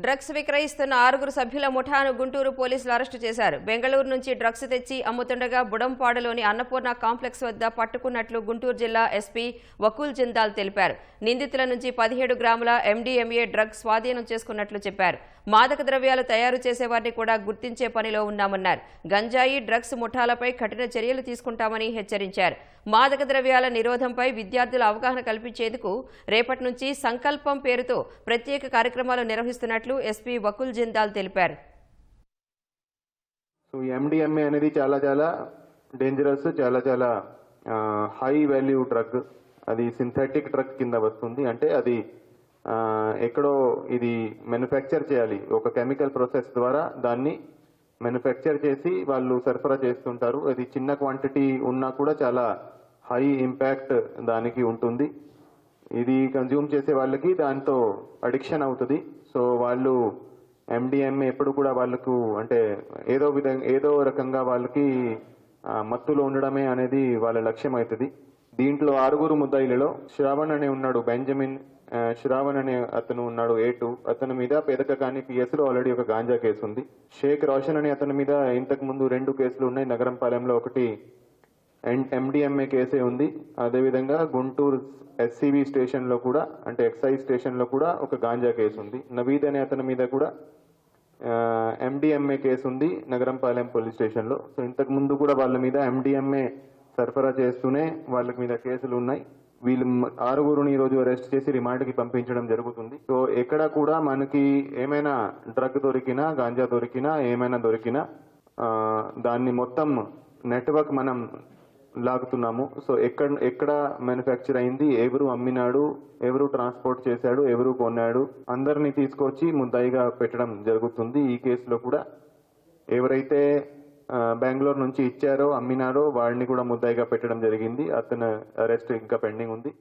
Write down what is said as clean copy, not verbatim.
Drugs విక్రయిస్తున్న 6 సభ్యుల ముఠాను గుంటూరు పోలీసులు arrest చేశారు. బెంగళూరు నుంచి డ్రగ్స్ తెచ్చి అమ్ముతుండగా బుడంపాడులోని అన్నపూర్ణ కాంప్లెక్స్ వద్ద పట్టుకున్నట్లు గుంటూరు జిల్లా ఎస్పీ వకుల్ జిందాల్ తెలిపారు. నిందితుల నుంచి 17 గ్రాముల ఎండీఎంఏ డ్రగ్స్ స్వాధీనం చేసుకున్నట్లు చెప్పారు. మాదక ద్రవ్యాలు తయారు చేసేవారిని కూడా గుర్తించే పనిలో ఉన్నామన్నారు. గంజాయి డ్రగ్స్ ముఠాలపై కఠిన చర్యలు తీసుకుంటామని హెచ్చరించారు. మాదక ద్రవ్యాల నిరోధంపై విద్యార్థుల అవగాహన కల్పించేందుకు రేపటి నుంచి సంకల్పం పేరుతో ప్రత్యేక కార్యక్రమాలు నిర్వహిస్తున్నట్లు ఎస్పీ వకుల్ జిందాల్ తెలిపారు. సో ఎండిఎంఏ అనేది చాలా డేంజరస్, చాలా హై వాల్యూ డ్రగ్. అది సింథటిక్ డ్రగ్ కింద వస్తుంది. అంటే అది ఎక్కడో ఇది మ్యానుఫ్యాక్చర్ చేయాలి, ఒక కెమికల్ ప్రాసెస్ ద్వారా దాన్ని మ్యానుఫ్యాక్చర్ చేసి వాళ్ళు సరఫరా చేస్తుంటారు. అది చిన్న క్వాంటిటీ ఉన్నా కూడా చాలా హై ఇంపాక్ట్ దానికి ఉంటుంది. ఇది కన్జ్యూమ్ చేసే వాళ్ళకి దాంతో అడిక్షన్ అవుతుంది. సో వాళ్ళు ఎండిఎంఏ ఎప్పుడు కూడా వాళ్ళకు అంటే ఏదో రకంగా వాళ్ళకి మత్తులో ఉండడమే అనేది వాళ్ళ లక్ష్యం అవుతుంది. దీంట్లో 6 ముద్దాయిలలో శ్రావణ్ అనే ఉన్నాడు, బెంజమిన్ శ్రావణ్ అనే అతను ఉన్నాడు A2. అతని మీద పేదక కానీ పిఎస్లో ఆల్రెడీ ఒక గాంజా కేసు ఉంది. షేక్ రోషన్ అనే అతని మీద ఇంతకు ముందు 2 కేసులు ఉన్నాయి. నగరంపాలెంలో ఒకటి ఎండిఎంఏ కేసే ఉంది. అదేవిధంగా గుంటూరు ఎస్సీబీ స్టేషన్లో కూడా అంటే ఎక్సైజ్ స్టేషన్లో కూడా ఒక గాంజా కేసు ఉంది. నవీద్ అనే అతని మీద కూడా ఎండిఎంఏ కేసు ఉంది నగరంపాలెం పోలీస్ స్టేషన్లో. సో ఇంతకు ముందు కూడా వాళ్ళ మీద ఎండిఎంఏ సరఫరా చేస్తూనే వాళ్ళ మీద కేసులు ఉన్నాయి. వీళ్ళు 6 ఈరోజు అరెస్ట్ చేసి రిమాండ్కి పంపించడం జరుగుతుంది. సో ఎక్కడ కూడా మనకి ఏమైనా డ్రగ్ దొరికినా, గాంజా దొరికినా, ఏమైనా దొరికినా దాన్ని మొత్తం నెట్వర్క్ మనం లాగుతున్నాము. సో ఎక్కడ మ్యానుఫ్యాక్చర్ అయింది, ఎవరు అమ్మినాడు, ఎవరు ట్రాన్స్పోర్ట్ చేశాడు, ఎవరు కొన్నాడు, అందరినీ తీసుకొచ్చి ముద్దాయిగా పెట్టడం జరుగుతుంది. ఈ కేసులో కూడా ఎవరైతే బెంగళూరు నుంచి ఇచ్చారో, అమ్మినారో వాడిని కూడా ముద్దాయిగా పెట్టడం జరిగింది. అతను అరెస్ట్ ఇంకా పెండింగ్ ఉంది.